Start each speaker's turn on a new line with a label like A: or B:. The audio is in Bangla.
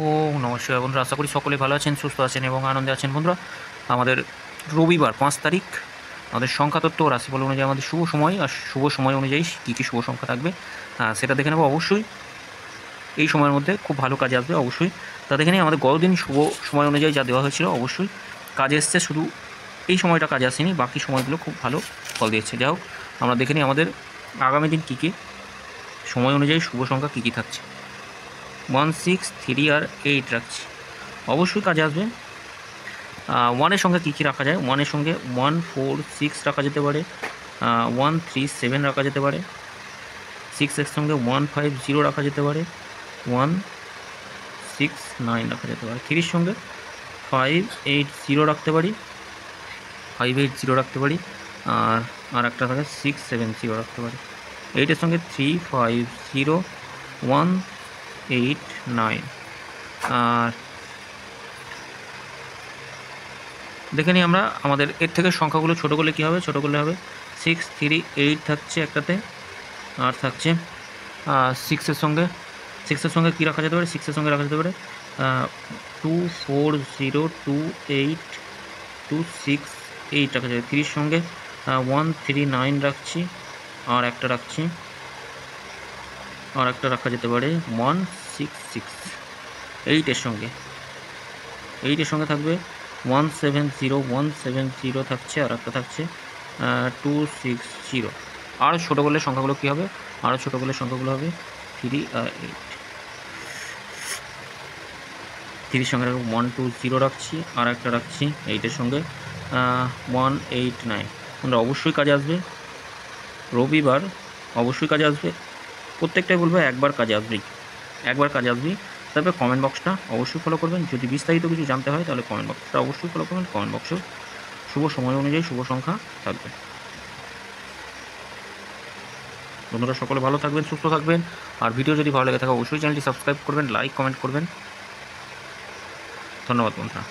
A: ও নমস্কার বন্ধুরা, আশা করি সকলে ভালো আছেন, সুস্থ আছেন এবং আনন্দে আছেন। বন্ধুরা, আমাদের রবিবার 5 তারিখ আমাদের সংখ্যাতত্ত্ব ও রাশিফল অনুযায়ী আমাদের শুভ সময় আর শুভ সময় অনুযায়ী কী কী শুভ সংখ্যা থাকবে সেটা দেখে নেবো। অবশ্যই এই সময়ের মধ্যে খুব ভালো কাজে আসবে অবশ্যই। তা দেখে নিই আমাদের গতদিন শুভ সময় অনুযায়ী যা দেওয়া হয়েছিল অবশ্যই কাজে এসছে, শুধু এই সময়টা কাজে আসেনি, বাকি সময়গুলো খুব ভালো ফল দিয়েছে। যাই হোক, আমরা দেখে নিই আমাদের আগামী দিন কী কী সময় অনুযায়ী শুভ সংখ্যা কী কী থাকছে। 1, 6, 3 আর 8 রাখছি, অবশ্যই কাজে আসবে। 1-এর সঙ্গে কী কী রাখা যায়? 1-এর সঙ্গে 1, 4, 6 রাখা যেতে পারে, 1, 3, 7 রাখা যেতে পারে, 6-এর সঙ্গে 1, 5, 0 রাখা যেতে পারে, 1, 6, 9 রাখা যেতে পারে। 3-এর সঙ্গে 5, 8, 0 রাখতে পারি, 5, 8, 0 রাখতে পারি। আর একটা থাকে 6, 7, 0 রাখতে পারি। 8-এর সঙ্গে 3, 5, 0, 1, 8, 9। আর দেখে নিই আমরা আমাদের এর থেকে সংখ্যাগুলো ছোটো করলে কী হবে। ছোটো করলে হবে 6, 3, 8 থাকছে একটাতে, আর থাকছে 6-এর সঙ্গে কী রাখা যেতে পারে? 6-এর সঙ্গে রাখা যেতে পারে 2, 4, 0, 2, 8, 2, 6, 8 রাখা যাবে। 3-এর সঙ্গে 1, 3, 9 রাখছি, আর একটা রাখা যেতে পারে 1, 6, 6। 8-এর সঙ্গে থাকবে 1, 7, 0, 1, 7, 0 থাকছে, আর একটা থাকছে 2, 6, 0। আরও ছোটো করলে সংখ্যাগুলো কী হবে? আরও ছোটো করলে সংখ্যাগুলো হবে 3 আর 8। 3-এর সঙ্গে 1, 2, 0 রাখছি, আর একটা রাখছি 8-এর সঙ্গে 1, 8, 9। তোমরা অবশ্যই কাজে আসবে, রবিবার অবশ্যই কাজে আসবে। প্রত্যেকটাই বলবো একবার কাজে আসবেই। তারপরে কমেন্ট বক্সটা অবশ্যই ফলো করবেন। যদি বিস্তারিত কিছু জানতে হয় তাহলে কমেন্ট বক্সটা অবশ্যই ফলো করবেন। কমেন্ট বক্সেও শুভ সময় অনুযায়ী শুভ সংখ্যা থাকবে। বন্ধুরা, সকলে ভালো থাকবেন, সুস্থ থাকবেন। আর ভিডিও যদি ভালো লেগে থাকে অবশ্যই চ্যানেলটি সাবস্ক্রাইব করবেন, লাইক কমেন্ট করবেন। ধন্যবাদ বন্ধুরা।